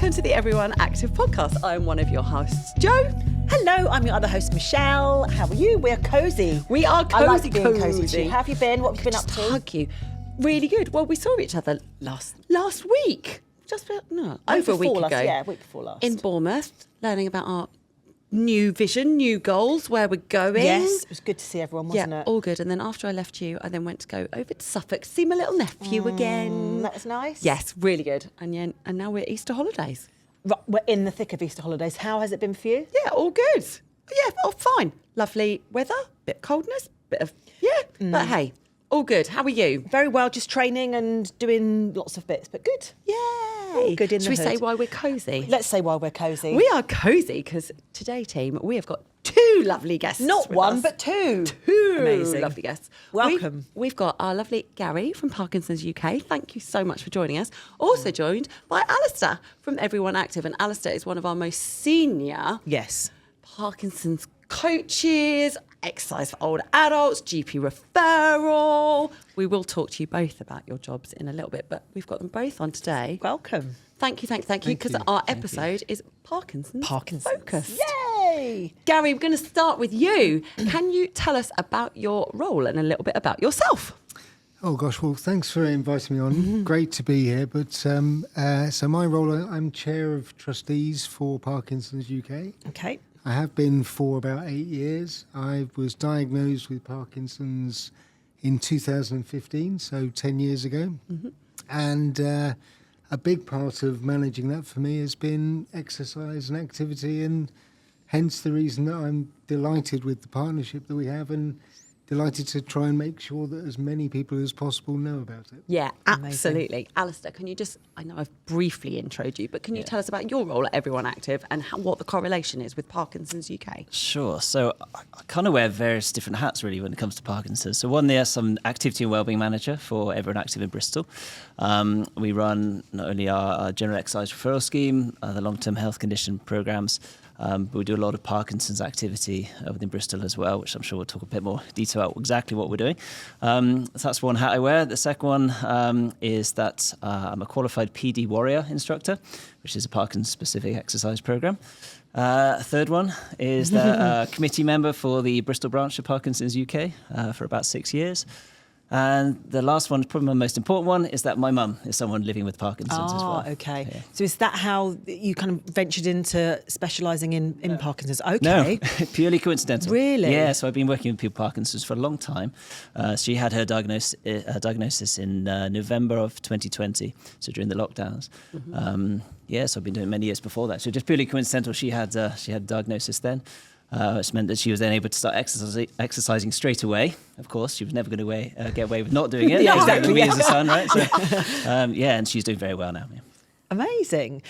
welcome to the Everyone Active podcast. I'm one of your hosts, Jo. Hello, I'm your other host, Michelle. How are you? We're cosy. We are cozy. I like being cozy too. How have you been? What have you been up to? Hug you. Really good. Well, we saw each other last week. Over a week ago. Week before last. In Bournemouth, learning about our new vision, new goals, where we're going. Yes, it was good to see everyone, wasn't it? All good. And then after I left you, I then went to go over to Suffolk to see my little nephew again. That was nice. Yes, really good. And now we're Easter holidays. Right, we're in the thick of Easter holidays. How has it been for you? Yeah, all good. Yeah, fine. Lovely weather, bit of coldness, but hey, all good. How are you? Very well, just training and doing lots of bits, but good. Yay. All good in Should the we say hood. why we're cosy? Let's say why we're cosy. We are cosy because today, team, we have got two lovely guests. Not with one, us. but two. Two Amazing. lovely guests. Welcome. We've got our lovely Gary from Parkinson's UK. Thank you so much for joining us. Also joined by Alistair from Everyone Active. And Alistair is one of our most senior Parkinson's coaches, exercise for older adults, GP referral. We will talk to you both about your jobs in a little bit, but we've got them both on today. Welcome. Thank you, because our episode is Parkinson's focused. Yay! Gary, we're going to start with you. Can you tell us about your role and a little bit about yourself? Oh gosh, well, thanks for inviting me on. Great to be here. But so my role, I'm chair of trustees for Parkinson's UK. Okay. I have been for about 8 years. I was diagnosed with Parkinson's in 2015, so 10 years ago. And a big part of managing that for me has been exercise and activity, and hence the reason that I'm delighted with the partnership that we have and delighted to try and make sure that as many people as possible know about it. Yeah, absolutely. Alistair, can you I know I've briefly introed you, but can you tell us about your role at Everyone Active and what the correlation is with Parkinson's UK? Sure. So I kind of wear various different hats really when it comes to Parkinson's. So one, there's some activity and wellbeing manager for Everyone Active in Bristol. We run not only our general exercise referral scheme, the long-term health condition programs, but we do a lot of Parkinson's activity within Bristol as well, which I'm sure we'll talk a bit more detail about exactly what we're doing. So that's one hat I wear. The second one is that I'm a qualified PD Warrior instructor, which is a Parkinson-specific exercise program. Third one is that committee member for the Bristol branch of Parkinson's UK for about 6 years. And the last one, probably my most important one, is that my mum is someone living with Parkinson's as well. Okay. Yeah. So is that how you kind of ventured into specialising in Parkinson's? Okay. No, purely coincidental. Really? Yeah, so I've been working with people with Parkinson's for a long time. She had her diagnosis in November of 2020, so during the lockdowns. So I've been doing it many years before that. So just purely coincidental, she had a diagnosis then. Which meant that she was then able to start exercising straight away. Of course, she was never going to get away with not doing it. Yeah, exactly. Me as a son, right? So, and she's doing very well now. Yeah. Amazing.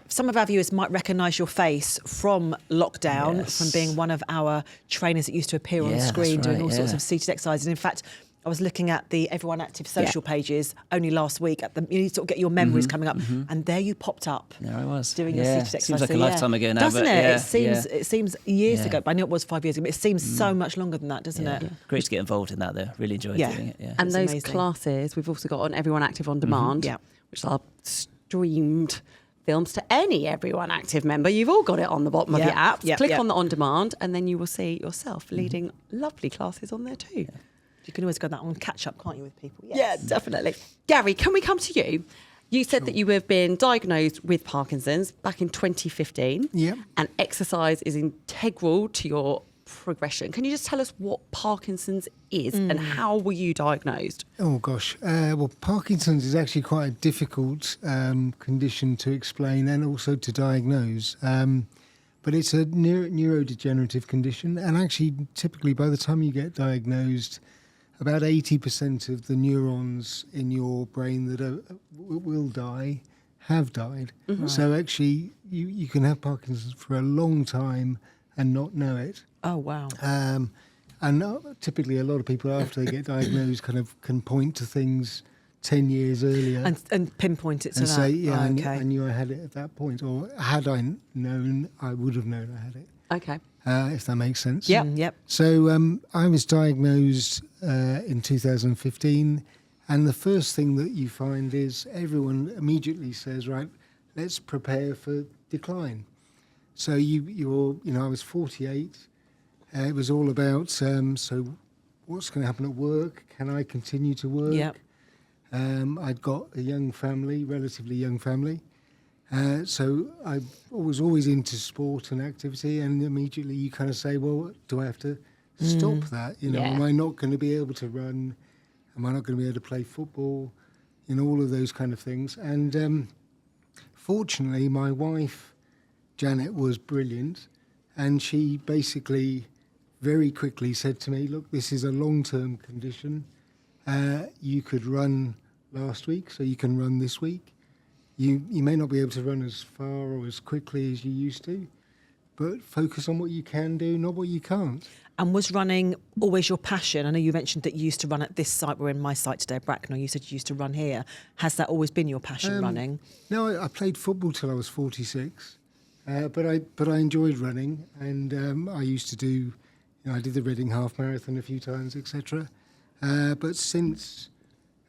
Some of our viewers might recognise your face from lockdown, from being one of our trainers that used to appear on the screen doing all sorts of seated exercises. In fact, I was looking at the Everyone Active social pages only last week. You sort of get your memories coming up, and there you popped up. There I was doing your seated exercise. Seems like a lifetime ago now, doesn't but it? It seems years ago. But I knew it was 5 years ago. But it seems so much longer than that, doesn't it? Yeah. Great to get involved in that, though. Really enjoyed doing it. Yeah. And It's those amazing. classes we've also got on Everyone Active on Demand, which are streamed films to any Everyone Active member. You've all got it on the bottom of your apps. Click on the on demand, and then you will see yourself leading lovely classes on there too. You can always go that on catch up, can't you, with people? Yes. Yeah, definitely. Gary, can we come to you? You said that you have been diagnosed with Parkinson's back in 2015. Yep. And exercise is integral to your progression. Can you just tell us what Parkinson's is and how were you diagnosed? Oh gosh, well, Parkinson's is actually quite a difficult condition to explain and also to diagnose. But it's a neurodegenerative condition, and actually, typically, by the time you get diagnosed, about 80% of the neurons in your brain that will die have died. So actually, you can have Parkinson's for a long time and not know it. Oh, wow. And typically, a lot of people, after they get diagnosed, kind of can point to things 10 years earlier. And pinpoint it to and that. say, okay. I knew I had it at that point. Or had I known, I would have known I had it. Okay. If that makes sense. Yep. So I was diagnosed in 2015, and the first thing that you find is everyone immediately says, right, let's prepare for decline. So I was 48. It was all about, so what's going to happen at work? Can I continue to work? Yep. I'd got a young family, relatively young family. So I was always into sport and activity, and immediately you kind of say, well, do I have to stop that? Am I not going to be able to run? Am I not going to be able to play football? All of those kind of things. And fortunately, my wife, Janet, was brilliant, and she basically very quickly said to me, look, this is a long-term condition. You could run last week, so you can run this week. You may not be able to run as far or as quickly as you used to, but focus on what you can do, not what you can't. And was running always your passion? I know you mentioned that you used to run at this site. We're in my site today, Bracknell. You said you used to run here. Has that always been your passion, running? No, I played football till I was 46, but I enjoyed running, and I used to do, I did the Reading Half Marathon a few times, etc. But since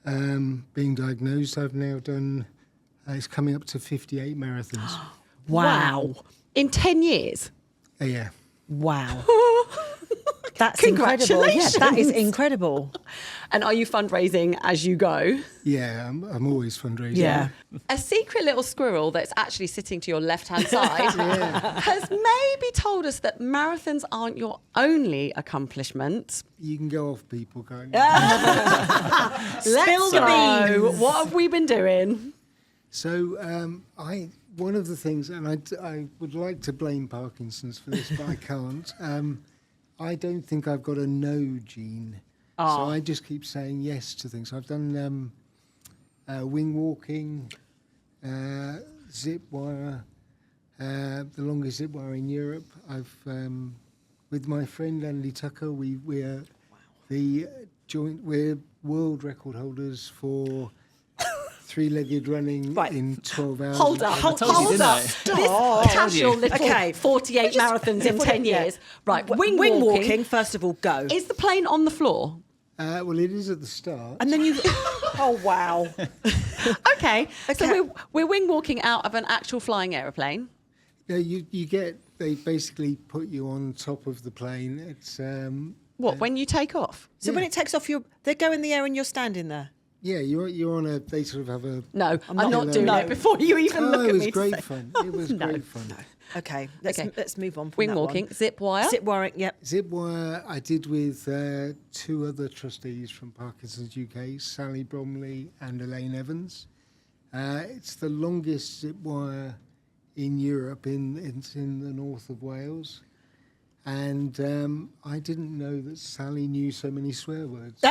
being diagnosed, I've now done, it's coming up to 58 marathons. Wow. In 10 years? Yeah. Wow. That's incredible. Yeah, that is incredible. And are you fundraising as you go? Yeah, I'm always fundraising. Yeah. A secret little squirrel that's actually sitting to your left-hand side has maybe told us that marathons aren't your only accomplishment. You can go off, people, can't you? Let's go. What have we been doing? So one of the things, and I would like to blame Parkinson's for this, but I can't. I don't think I've got a no gene. So I just keep saying yes to things. I've done wing walking, zip wire, the longest zip wire in Europe. I've with my friend Andy Tucker, we're world record holders for three-legged running in 12 hours. Hold up. This casual little 48 marathons in 10 years. Right, wing walking. First of all, go. Is the plane on the floor? Well, it is at the start. And then you... Oh, wow. Okay. So we're wing walking out of an actual flying aeroplane. No, they basically put you on top of the plane. It's... when you take off? So when it takes off, they go in the air and you're standing there? Yeah, you're on a... They sort of have a... No, I'm not doing it before you even look at me. It was great fun. It was great fun. No. Okay, let's move on from wing that walking, one. zip wire. Zip wiring, yep. Zip wire I did with two other trustees from Parkinson's UK, Sally Bromley and Elaine Evans. It's the longest zip wire in Europe. It's in the north of Wales. And I didn't know that Sally knew so many swear words. But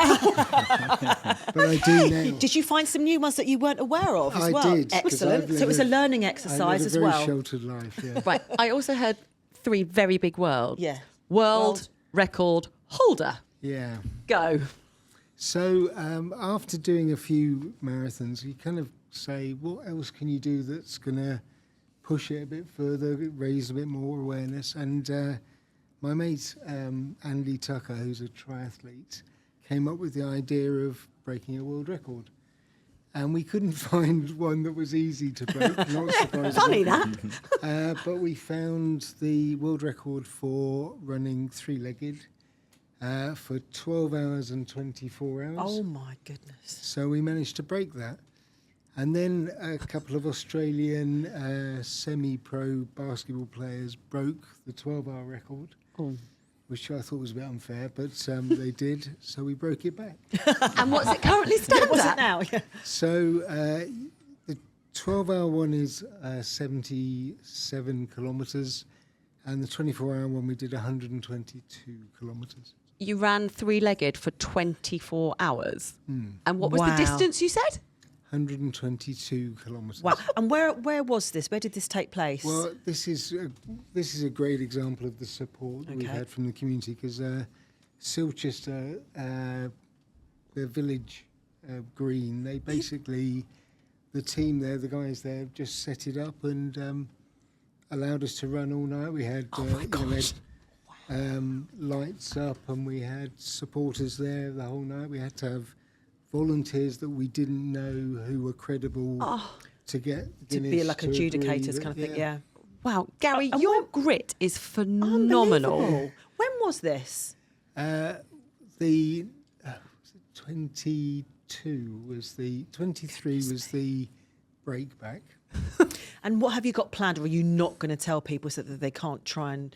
I do now. Did you find some new ones that you weren't aware of as well? I did. Excellent. So it was a learning exercise as well. I led a very sheltered life, yeah. Right, I also heard 3 very big words. Yeah. World record holder. Yeah. Go. So after doing a few marathons, you kind of say, what else can you do that's going to push it a bit further, raise a bit more awareness? And my mate, Andy Tucker, who's a triathlete, came up with the idea of breaking a world record. And we couldn't find one that was easy to break, not surprisingly. Funny that. But we found the world record for running three-legged for 12 hours and 24 hours. Oh, my goodness. So we managed to break that. And then a couple of Australian semi-pro basketball players broke the 12-hour record, which I thought was a bit unfair, but they did, so we broke it back. And what's it currently stand What's at? it now? So the 12-hour one is 77 kilometres, and the 24-hour one we did 122 kilometres. You ran three-legged for 24 hours. And what was the distance you said? 122 kilometres. Wow. And where was this? Where did this take place? Well, this is a great example of the support that we've had from the community, because Silchester, the village green, they basically, the team there, the guys there, just set it up and allowed us to run all night. We had, lights up, and we had supporters there the whole night. We had to have volunteers that we didn't know who were credible to get to be Guinness like to agree adjudicators that- kind of thing. Yeah. Wow, Gary, And your grit is phenomenal. Unbelievable. When was this? The 22 was the 23 was the break back. And what have you got planned, or are you not going to tell people so that they can't try and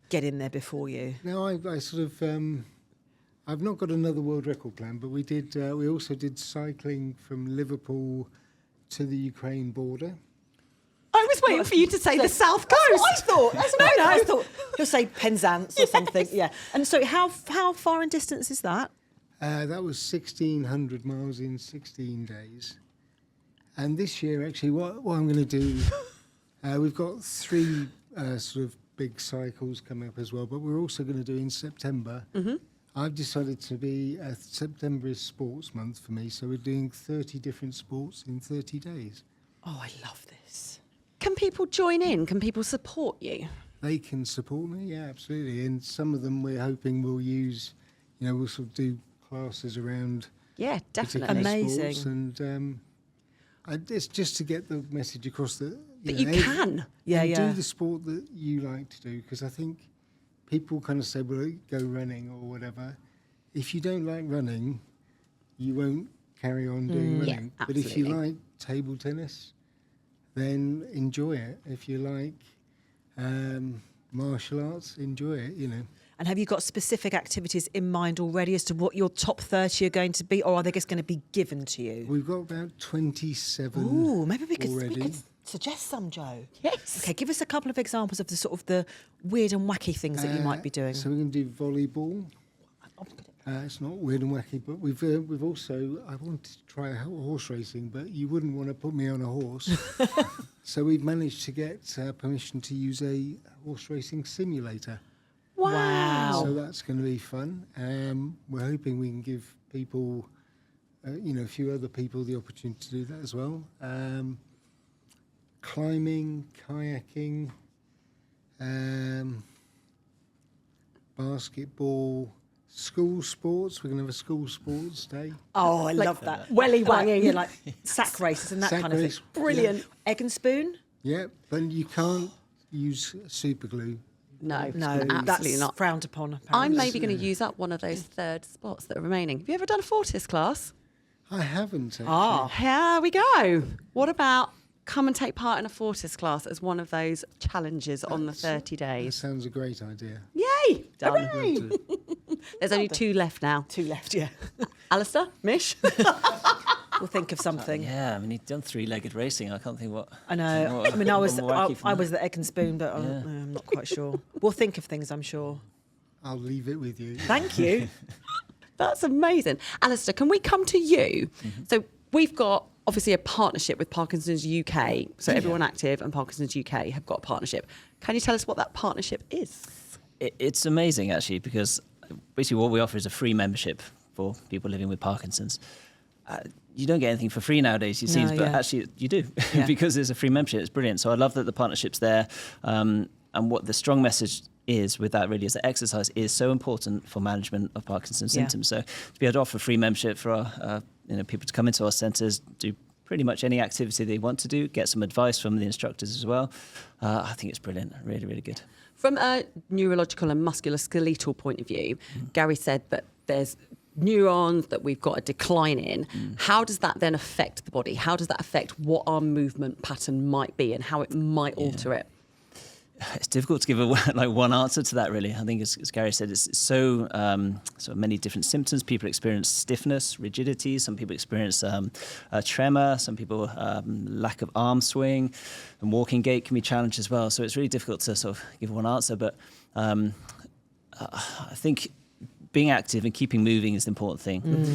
get in there before you? Now I sort of I've not got another world record plan, but we did. We also did cycling from Liverpool to the Ukraine border. I was waiting for you to say the South Coast. That's what I thought. That's what I thought. He'll say Penzance or something. Yeah. And so, how far in distance is that? That was 1,600 miles in 16 days. And this year, actually, what I'm going to do, we've got 3 sort of big cycles coming up as well, but we're also going to do in September. Mm-hmm. I've decided to be, September is sports month for me, so we're doing 30 different sports in 30 days. Oh, I love this. Can people join in? Can people support you? They can support me, yeah, absolutely. And some of them we're hoping will use, we'll sort of do classes around Yeah, particular definitely. Amazing. sports, and it's just to get the message across that You can. Yeah, and yeah. do the sport that you like to do, because I think people kind of say, well, go running or whatever. If you don't like running, you won't carry on doing Yeah, running. But if you absolutely. like table tennis, then enjoy it. If you like martial arts, enjoy it, And have you got specific activities in mind already as to what your top 30 are going to be, or are they just going to be given to you? We've got about 27 Ooh, maybe we already. could suggest some, Joe. Yes. Okay, give us a couple of examples of the sort of the weird and wacky things that you might be doing. So we're going to do volleyball. It's not weird and wacky, but we've also, I wanted to try horse racing, but you wouldn't want to put me on a horse. So we've managed to get permission to use a horse racing simulator. Wow. So that's going to be fun. We're hoping we can give people, a few other people the opportunity to do that as well. Climbing, kayaking, basketball, school sports. We're going to have a school sports day. Oh, I love that. welly wanging. Yeah, like sack races and that Sack kind of race, thing. Brilliant. Egg and spoon? Yeah, but you can't use super glue. No, No, absolutely that's not. frowned upon. I'm Apparently. maybe going to use up one of those third spots that are remaining. Have you ever done a Fortis class? I haven't actually. Here we go. What about come and take part in a Fortis class as one of those challenges on the 30 That days? sounds a great idea. Yay! Done. Hooray! Love to. There's only 2 left now. 2 left, yeah. Alistair, Mish? We'll think of something. Yeah, I mean, he'd done 3-legged racing. I can't think what. I know. what- I mean, I was what more wacky from I that. was the egg and spoon, but I'm not quite sure. We'll think of things, I'm sure. I'll leave it with you. Thank you. That's amazing. Alistair, can we come to you? So we've got obviously a partnership with Parkinson's UK. So Everyone Active and Parkinson's UK have got a partnership. Can you tell us what that partnership is? It's amazing, actually, because basically what we offer is a free membership for people living with Parkinson's. You don't get anything for free nowadays, you see, No, but yeah. actually you do Yeah. because there's a free membership. It's brilliant. So I love that the partnership's there. And what the strong message is with that really is that exercise is so important for management of Parkinson's Yeah. symptoms. So to be able to offer free membership for our, people to come into our centres, do pretty much any activity they want to do, get some advice from the instructors as well. I think it's brilliant. Really, really good. From a neurological and musculoskeletal point of view, Gary said that there's neurons that we've got a decline in. How does that then affect the body? How does that affect what our movement pattern might be and how it might alter it? It's difficult to give one answer to that, really. I think, as Gary said, it's so many different symptoms. People experience stiffness, rigidity. Some people experience tremor. Some people lack of arm swing, and walking gait can be challenged as well. So it's really difficult to sort of give one answer. But I think being active and keeping moving is the important thing.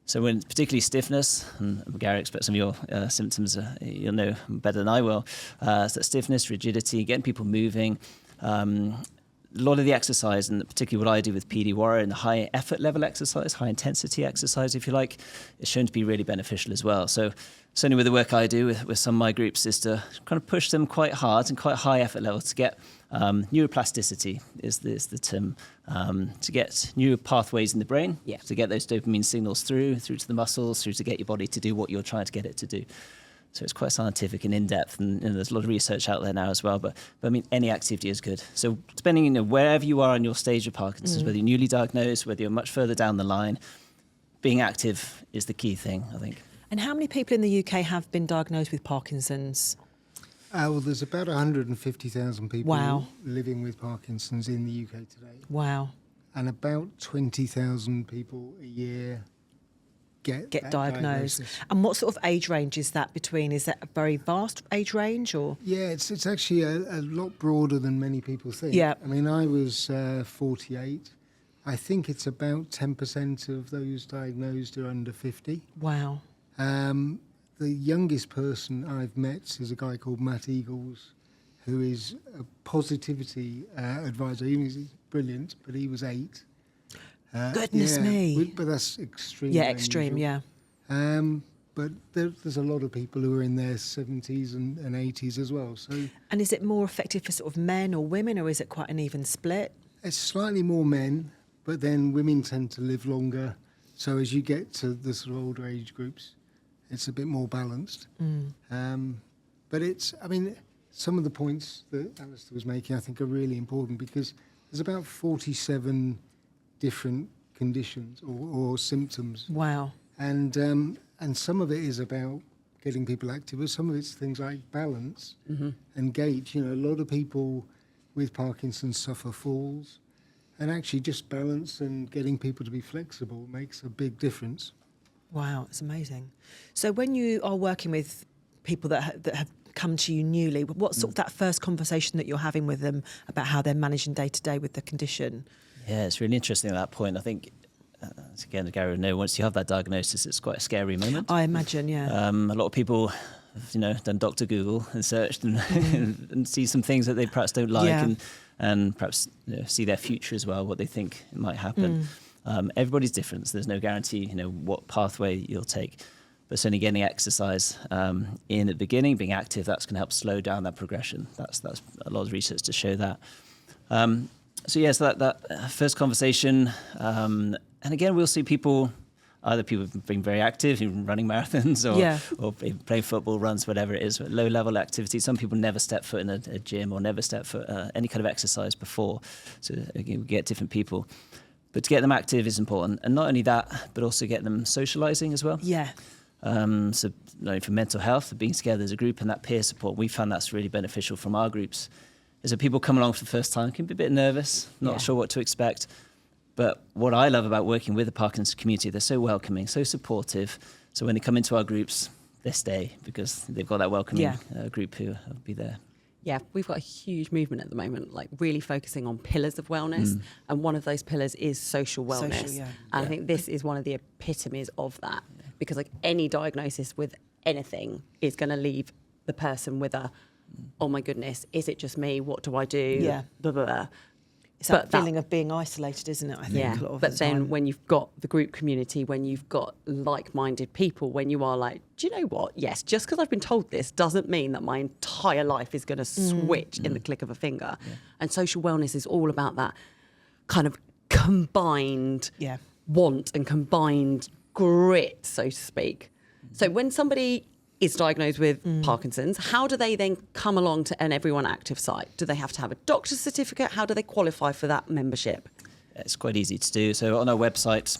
So when particularly stiffness, and Gary expects some of your symptoms you'll know better than I will, so stiffness, rigidity, getting people moving. A lot of the exercise, and particularly what I do with PD Warrior and the high effort level exercise, high intensity exercise, if you like, is shown to be really beneficial as well. So certainly with the work I do with some of my groups is to kind of push them quite hard and quite high effort levels to get neuroplasticity is the term, to get new pathways in the brain, to get those dopamine signals through to the muscles, through to get your body to do what you're trying to get it to do. So it's quite scientific and in-depth, and there's a lot of research out there now as well. But I mean, any activity is good. So depending, wherever you are in your stage of Parkinson's, whether you're newly diagnosed, whether you're much further down the line, being active is the key thing, I think. And how many people in the UK have been diagnosed with Parkinson's? Well, there's about 150,000 people Wow. living with Parkinson's in the UK today. Wow. And about 20,000 people a year get that diagnosed. diagnosis. And what sort of age range is that between? Is that a very vast age range, or? Yeah, it's actually a lot broader than many people think. Yeah. I mean, I was 48. I think it's about 10% of those diagnosed are under 50. Wow. The youngest person I've met is a guy called Matt Eagles, who is a positivity advisor. He's brilliant, but he was 8. Goodness me. But that's extreme. Yeah, extreme, yeah. But there's a lot of people who are in their 70s and 80s as well. So And is it more effective for sort of men or women, or is it quite an even split? it's slightly more men, but then women tend to live longer. So as you get to the sort of older age groups, it's a bit more balanced. But some of the points that Alistair was making, I think, are really important, because there's about 47 different conditions or symptoms. Wow. And some of it is about getting people active, but some of it's things like balance and gait. A lot of people with Parkinson's suffer falls, and actually just balance and getting people to be flexible makes a big difference. Wow, it's amazing. So when you are working with people that have come to you newly, what's sort of that first conversation that you're having with them about how they're managing day to day with the condition? Yeah, it's really interesting at that point. I think, again, Gary would know, once you have that diagnosis, it's quite a scary moment. I imagine, yeah. A lot of people have, done Dr. Google and searched and, and see some things that they perhaps don't like, Yeah. and perhaps see their future as well, what they think might happen. Everybody's different, so there's no guarantee, what pathway you'll take. But certainly getting exercise in at the beginning, being active, that's going to help slow down that progression. That's a lot of research to show that. So that first conversation, and again, we'll see people, either people being very active, running marathons or playing football, runs, whatever it is, low-level activity. Some people never step foot in a gym or never step foot any kind of exercise before. So again, we get different people. But to get them active is important. And not only that, but also get them socialising as well. Yeah. So not only for mental health, being together as a group and that peer support, we found that's really beneficial from our groups. Is that people come along for the first time can be a bit nervous, not sure what to expect. But what I love about working with the Parkinson's community, they're so welcoming, so supportive. So when they come into our groups, they stay because they've got that welcoming group who will be there. Yeah, we've got a huge movement at the moment, like really focusing on pillars of wellness. And one of those pillars is social wellness. And I think this is one of the epitomes of that, because like any diagnosis with anything is going to leave the person with a, oh my goodness, is it just me? What do I do? Yeah. Blah, blah, blah. It's that feeling of being isolated, isn't it? I think. Yeah, a lot of but the then time. when you've got the group community, when you've got like-minded people, when you are like, do you know what? Yes, just because I've been told this doesn't mean that my entire life is going to switch in the click of a finger. Yeah. And social wellness is all about that kind of combined want and combined grit, so to speak. So when somebody is diagnosed with Parkinson's, how do they then come along to an Everyone Active site? Do they have to have a doctor's certificate? How do they qualify for that membership? It's quite easy to do. So on our website,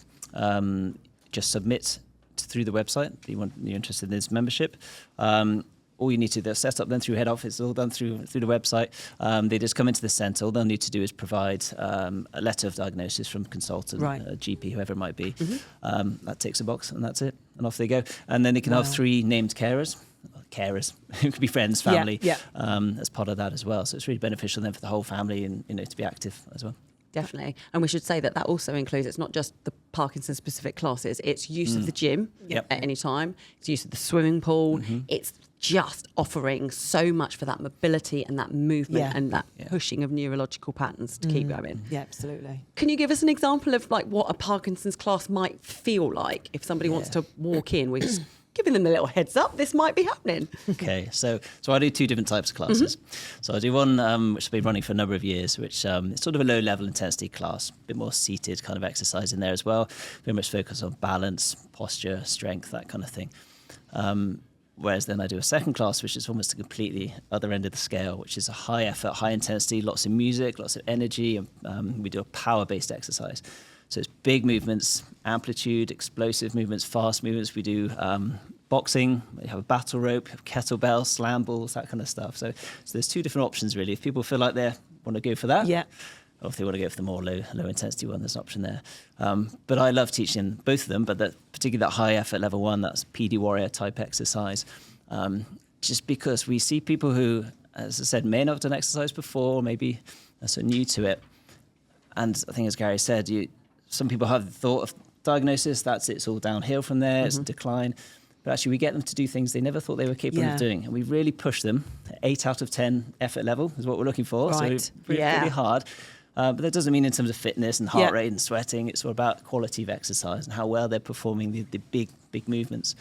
just submit through the website that you're interested in this membership. All you need to do is set up then through head office. It's all done through the website. They just come into the centre. All they'll need to do is provide a letter of diagnosis from a consultant, a GP, whoever it might be. That ticks a box, and that's it. And off they go. And then they can have 3 named carers. Who could be friends, family, as part of that as well. So it's really beneficial then for the whole family and to be active as well. Definitely. And we should say that also includes, it's not just the Parkinson specific classes, it's use of the gym at any time, it's use of the swimming pool, it's just offering so much for that mobility and that movement and that pushing of neurological patterns to keep going. Yeah, absolutely. Can you give us an example of like what a Parkinson's class might feel like if somebody wants to walk in? We're just giving them a little heads up, this might be happening. Okay, so I do 2 different types of classes. So I do one which I've been running for a number of years, which is sort of a low level intensity class, a bit more seated kind of exercise in there as well, very much focused on balance, posture, strength, that kind of thing. Whereas then I do a second class, which is almost a completely other end of the scale, which is a high effort, high intensity, lots of music, lots of energy. And we do a power-based exercise. So it's big movements, amplitude, explosive movements, fast movements. We do boxing, we have a battle rope, we have kettlebell, slam balls, that kind of stuff. So there's two different options, really. If people feel like they want to go for that, or if they want to go for the more low intensity one, there's an option there. But I love teaching both of them, but particularly that high effort level one, that's PD warrior type exercise. Just because we see people who, as I said, may not have done exercise before, maybe are sort of new to it. And I think, as Gary said, some people have the thought of diagnosis, it's all downhill from there, it's a decline. But actually, we get them to do things they never thought they were capable of doing. And we really push them. 8 out of 10 effort level is what we're looking for. Right. So really hard. But that doesn't mean in terms of fitness and heart rate and sweating. It's all about quality of exercise and how well they're performing the big movements.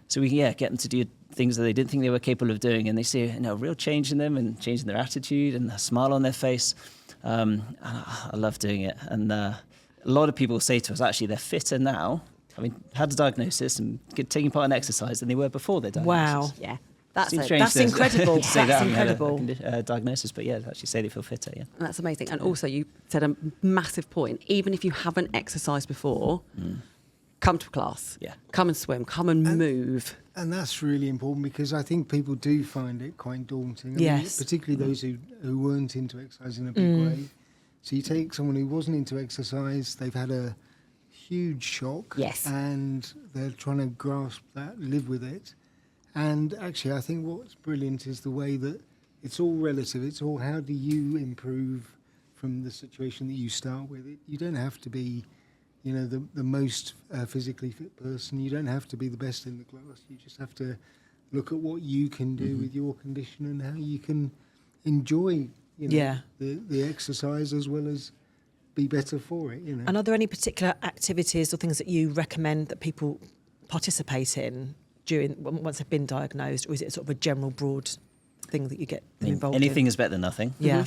So we can get them to do things that they didn't think they were capable of doing. And they see a real change in them and change in their attitude and a smile on their face. And I love doing it. And a lot of people say to us, actually, they're fitter now, had a diagnosis and taking part in exercise than they were before their diagnosis. Wow. Yeah. That's incredible. That's incredible. Diagnosis, but actually say they feel fitter. Yeah, that's amazing. And also, you said a massive point. Even if you haven't exercised before, come to a class. Yeah, come and swim. Come and move. And that's really important because I think people do find it quite daunting. I mean, particularly those who weren't into exercise in a big way. So you take someone who wasn't into exercise, they've had a huge shock. Yes. And they're trying to grasp that, live with it. And actually, I think what's brilliant is the way that it's all relative. It's all how do you improve from the situation that you start with. You don't have to be, the most physically fit person. You don't have to be the best in the class. You just have to look at what you can do with your condition and how you can enjoy, the exercise as well as be better for it. And are there any particular activities or things that you recommend that people participate in once they've been diagnosed, or is it sort of a general broad thing that you get involved in? Anything is better than nothing. Yeah.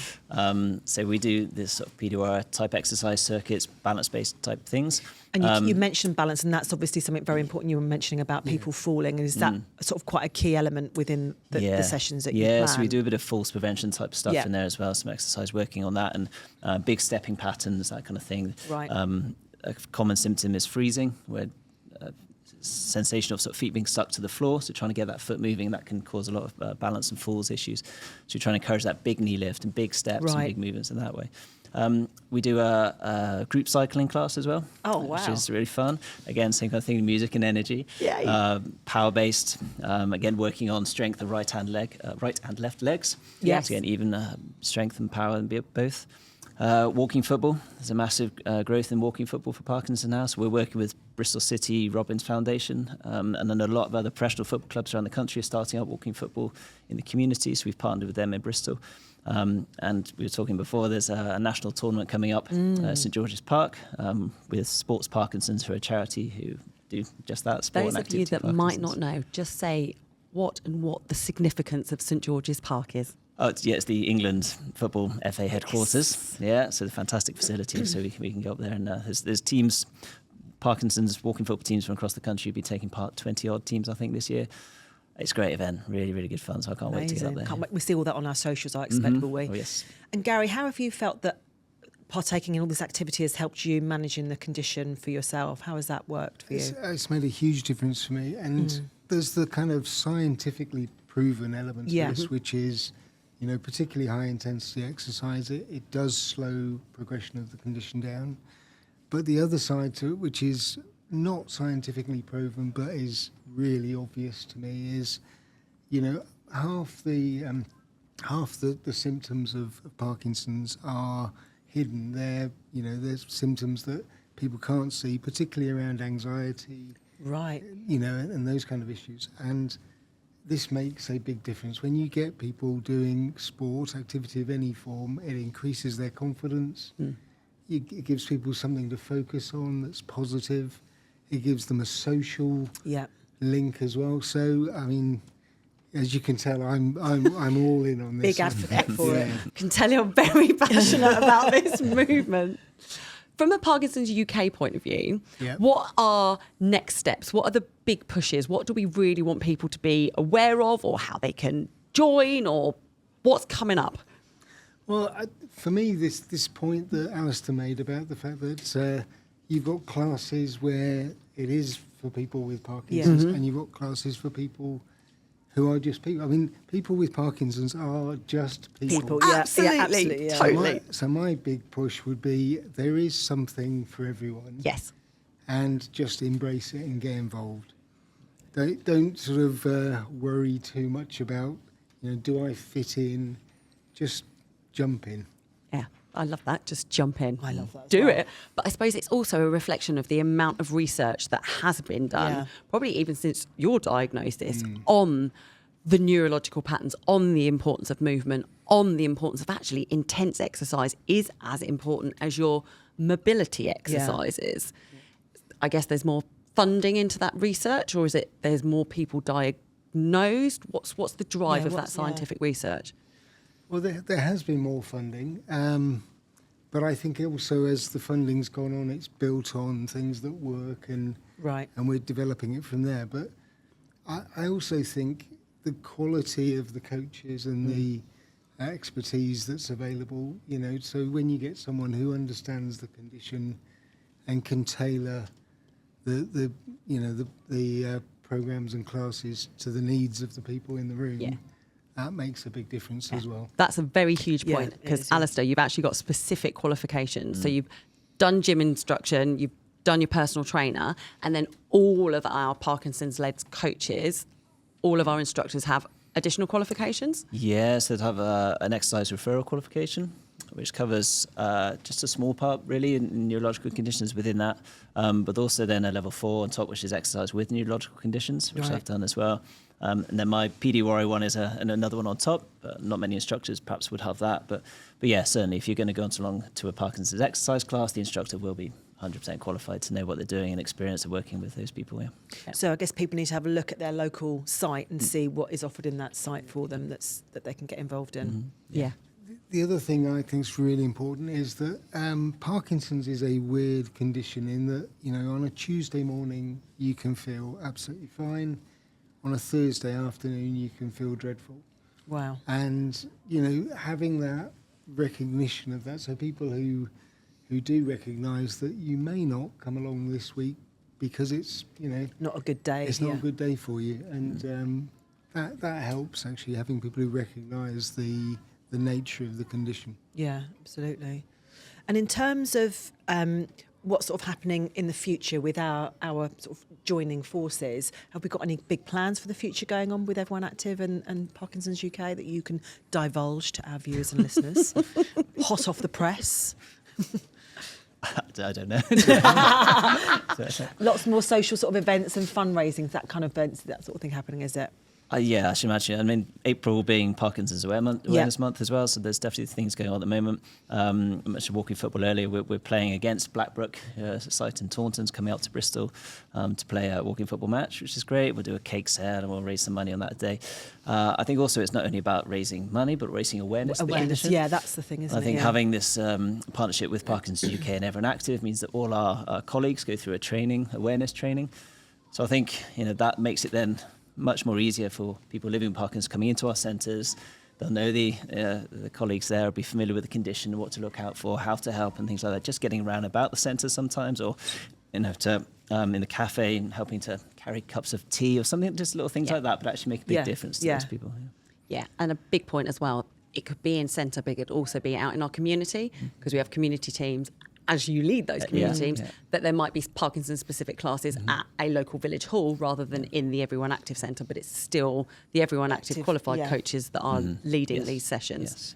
So we do this sort of PDR type exercise circuits, balance-based type things. And you mentioned balance, and that's obviously something very important. You were mentioning about people falling, and is that sort of quite a key element within the sessions that you plan? Yeah, so we do a bit of falls prevention type stuff in there as well, some exercise working on that, and big stepping patterns, that kind of thing. Right. A common symptom is freezing, where sensation of sort of feet being stuck to the floor, so trying to get that foot moving, that can cause a lot of balance and falls issues. So we're trying to encourage that big knee lift and big steps and big movements in that way. We do a group cycling class as well. Oh, wow. Which is really fun. Again, same kind of thing, music and energy. Yeah. Power-based, again, working on strength of right and left legs. Yes. So again, even strength and power and both. Walking football. There's a massive growth in walking football for Parkinson now. So we're working with Bristol City Robbins Foundation, and then a lot of other professional football clubs around the country are starting up walking football in the community. So we've partnered with them in Bristol. And we were talking before, there's a national tournament coming up at St George's Park with Sports Parkinson's, who are a charity who do just that, sport Those and of you activity. that might not know, just say what the significance of St George's Park is. Oh, it's the England Football FA headquarters. Yes. Yeah, so the fantastic facility. So we can go up there, and there's teams, Parkinson's walking football teams from across the country. Will be taking part, 20-odd teams, I think, this year. It's a great event, really, really good fun. So I can't wait to get up there. Can't wait. We see all that on our socials, I expect, will we? Oh, yes. And Gary, how have you felt that partaking in all this activity has helped you managing the condition for yourself? How has that worked for you? It's made a huge difference for me. And there's the kind of scientifically proven element to this, which is, particularly high intensity exercise, it does slow progression of the condition down. But the other side to it, which is not scientifically proven but is really obvious to me, is, half the symptoms of Parkinson's are hidden. There's symptoms that people can't see, particularly around anxiety, right? And those kind of issues. And this makes a big difference. When you get people doing sport, activity of any form, it increases their confidence. It gives people something to focus on that's positive. It gives them a social link as well. So, I mean, as you can tell, I'm all in on this. Big advocate for it. I can tell you're very passionate about this movement. From a Parkinson's UK point of view, Yeah. what are next steps? What are the big pushes? What do we really want people to be aware of, or how they can join, or what's coming up? Well, for me, this point that Alistair made about the fact that you've got classes where it is for people with Parkinson's, and you've got classes for people who are just people. I mean, people with Parkinson's are just people. Absolutely, totally. So my big push would be there is something for everyone. Yes. And just embrace it and get involved. Don't sort of worry too much about, do I fit in? Just jump in. Yeah, I love that. Just jump in. I love that as Do well. it. But I suppose it's also a reflection of the amount of research that has been done, probably even since your diagnosis, on the neurological patterns, on the importance of movement, on the importance of actually intense exercise is as important as your mobility exercises. I guess there's more funding into that research, or is it there's more people diagnosed? What's the drive of that scientific research? Well, there has been more funding, but I think also as the funding's gone on, it's built on things that work, and we're developing it from there. But I also think the quality of the coaches and the expertise that's available, so when you get someone who understands the condition and can tailor the programs and classes to the needs of the people in the room, that makes a big difference as well. That's a very huge point, because Alistair, you've actually got specific qualifications. So you've done gym instruction, you've done your personal trainer, and then all of our Parkinson's-led coaches, all of our instructors have additional qualifications? Yes, they'd have an exercise referral qualification, which covers just a small part, really, in neurological conditions within that, but also then a level 4 on top, which is exercise with neurological conditions, which I've done as well. And then my PD Warrior one is another one on top. Not many instructors perhaps would have that, but yeah, certainly if you're going to go along to a Parkinson's exercise class, the instructor will be 100% qualified to know what they're doing and experience of working with those people. Yeah. So I guess people need to have a look at their local site and see what is offered in that site for them that they can get involved in. Yeah. The other thing I think is really important is that Parkinson's is a weird condition in that, on a Tuesday morning you can feel absolutely fine. On a Thursday afternoon you can feel dreadful. Wow. And, having that recognition of that, so people who do recognise that you may not come along this week because it's, not a good day. It's not a good day for you. And that helps, actually, having people who recognise the nature of the condition. Yeah, absolutely. And in terms of what's sort of happening in the future with our sort of joining forces, have we got any big plans for the future going on with Everyone Active and Parkinson's UK that you can divulge to our viewers and listeners? Hot off the press. I don't know. Lots more social sort of events and fundraising, that kind of events, that sort of thing happening, is it? Yeah, I should imagine. I mean, April being Parkinson's Awareness Month as well, so there's definitely things going on at the moment. I mentioned walking football earlier. We're playing against Blackbrook, a site in Taunton's coming out to Bristol to play a walking football match, which is great. We'll do a cake sale and we'll raise some money on that day. I think also it's not only about raising money, but raising awareness. Yeah, that's the thing, isn't it? I think having this partnership with Parkinson's UK and Everyone Active means that all our colleagues go through awareness training. So I think that makes it then much more easier for people living with Parkinson's coming into our centres. They'll know the colleagues there, will be familiar with the condition, what to look out for, how to help and things like that. Just getting around about the centre sometimes, or in the cafe and helping to carry cups of tea or something, just little things like that, but actually make a big difference to those people. Yeah, and a big point as well, it could be in centre, but it could also be out in our community, because we have community teams. As you lead those community teams, that there might be Parkinson-specific classes at a local village hall rather than in the Everyone Active Centre, but it's still the Everyone Active qualified coaches that are leading these sessions.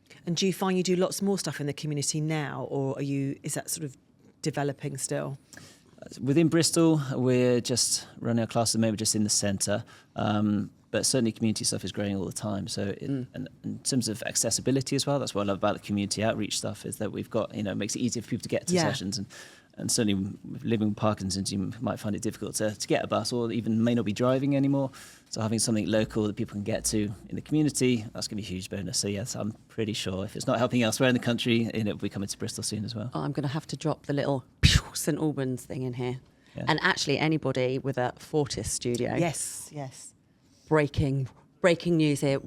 Yes. And do you find you do lots more stuff in the community now, or is that sort of developing still? Within Bristol, we're just running our class at the moment just in the centre. But certainly community stuff is growing all the time. So and in terms of accessibility as well, that's what I love about the community outreach stuff, is that we've got, it makes it easier for people to get to sessions. And certainly living with Parkinson's, you might find it difficult to get a bus, or even may not be driving anymore. So having something local that people can get to in the community, that's going to be a huge bonus. So yes, I'm pretty sure if it's not helping elsewhere in the country, it will be coming to Bristol soon as well. I'm going to have to drop the little St Albans thing in here. Yeah. And actually, anybody with a Fortis studio. Yes. Breaking news here.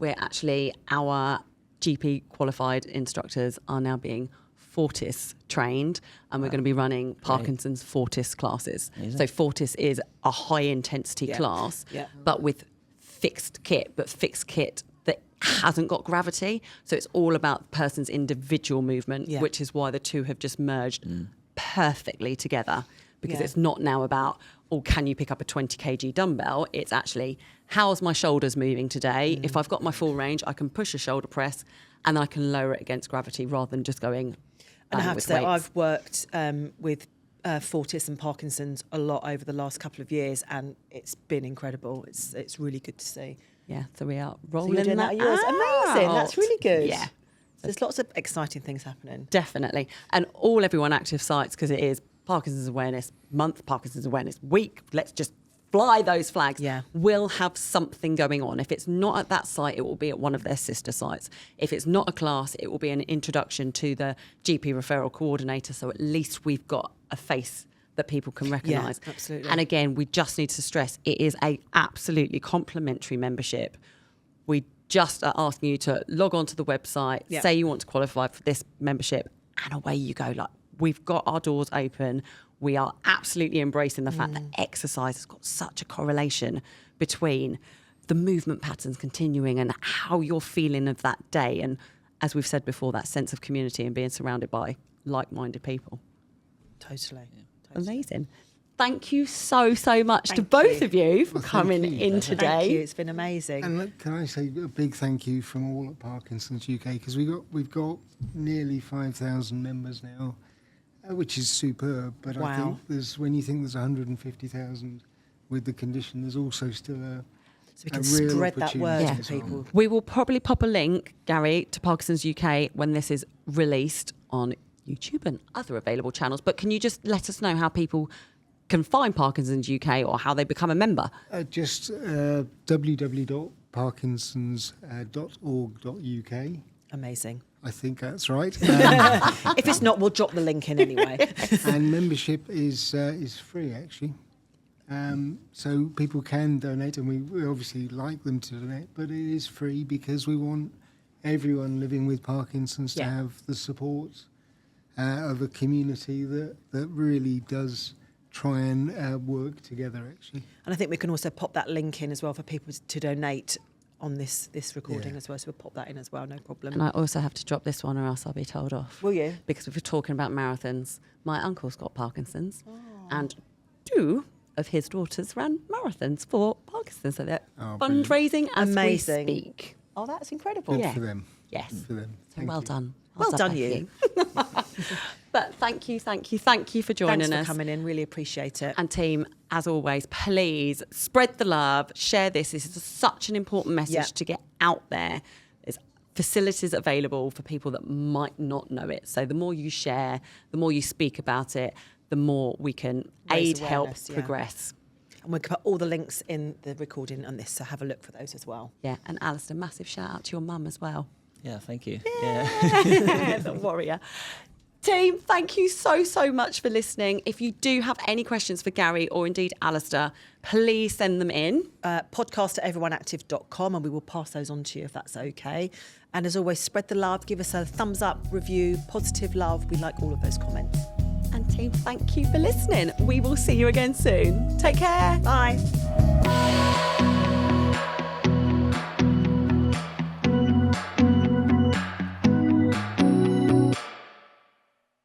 Our GP qualified instructors are now being Fortis trained, and we're going to be running Parkinson's Fortis classes. Amazing. So Fortis is a high intensity class, but with fixed kit that hasn't got gravity. So it's all about the person's individual movement, which is why the two have just merged perfectly together, because it's not now about, can you pick up a 20 kg dumbbell? It's actually, how's my shoulders moving today? If I've got my full range, I can push a shoulder press and I can lower it against gravity rather than just going. And I have to say, weights. I've worked with Fortis and Parkinson's a lot over the last couple of years, and it's been incredible. It's really good to see. Yeah, so we are So rolling you're doing that that yours. Amazing. That's out. really good. Yeah. There's lots of exciting things happening. Definitely. And all Everyone Active sites, because it is Parkinson's Awareness Month, Parkinson's Awareness Week, let's just fly those flags, will have something going on. If it's not at that site, it will be at one of their sister sites. If it's not a class, it will be an introduction to the GP referral coordinator, so at least we've got a face that people can recognise. Yeah, absolutely. And again, we just need to stress, it is a absolutely complimentary membership. We just are asking you to log on to the website, say you want to qualify for this membership, and away you go. Like, we've got our doors open. We are absolutely embracing the fact that exercise has got such a correlation between the movement patterns continuing and how you're feeling of that day. And as we've said before, that sense of community and being surrounded by like-minded people. Totally. Amazing. Thank you so much to both of you for coming in today. Thank you. It's been amazing. And look, can I say a big thank you from all at Parkinson's UK, because we've got nearly 5,000 members now, which is superb. But I think when you think there's 150,000 with the condition, there's also still so we can spread that word to people. We will probably pop a link, Gary, to Parkinson's UK when this is released on YouTube and other available channels. But can you just let us know how people can find Parkinson's UK or how they become a member? Just www.parkinsons.org.uk. Amazing. I think that's right. If it's not, we'll drop the link in anyway. And membership is free, actually. So people can donate, and we obviously like them to donate, but it is free because we want everyone living with Parkinson's to have the support of a community that really does try and work together, actually. And I think we can also pop that link in as well for people to donate on this recording as well. So we'll pop that in as well, no problem. And I also have to drop this one or else I'll be told off. Will you? Because if we're talking about marathons, my uncle's got Parkinson's and 2 of his daughters ran marathons for Parkinson's. So they're fundraising as we speak. Oh, that's incredible. Good for them. Yes. Good for them. So well done. Well done, you. But thank you for joining us. Thanks for coming in. Really appreciate it. And team, as always, please spread the love, share this. This is such an important message to get out there. There's facilities available for people that might not know it. So the more you share, the more you speak about it, the more we can help progress. And we'll put all the links in the recording on this, so have a look for those as well. Yeah, and Alistair, massive shout out to your mum as well. Yeah, thank you. The warrior. Team, thank you so much for listening. If you do have any questions for Gary or indeed Alistair, please send them in. Podcast@everyoneactive.com, and we will pass those on to you if that's okay. And as always, spread the love, give us a thumbs up, review, positive love. We like all of those comments. And team, thank you for listening. We will see you again soon. Take care. Bye.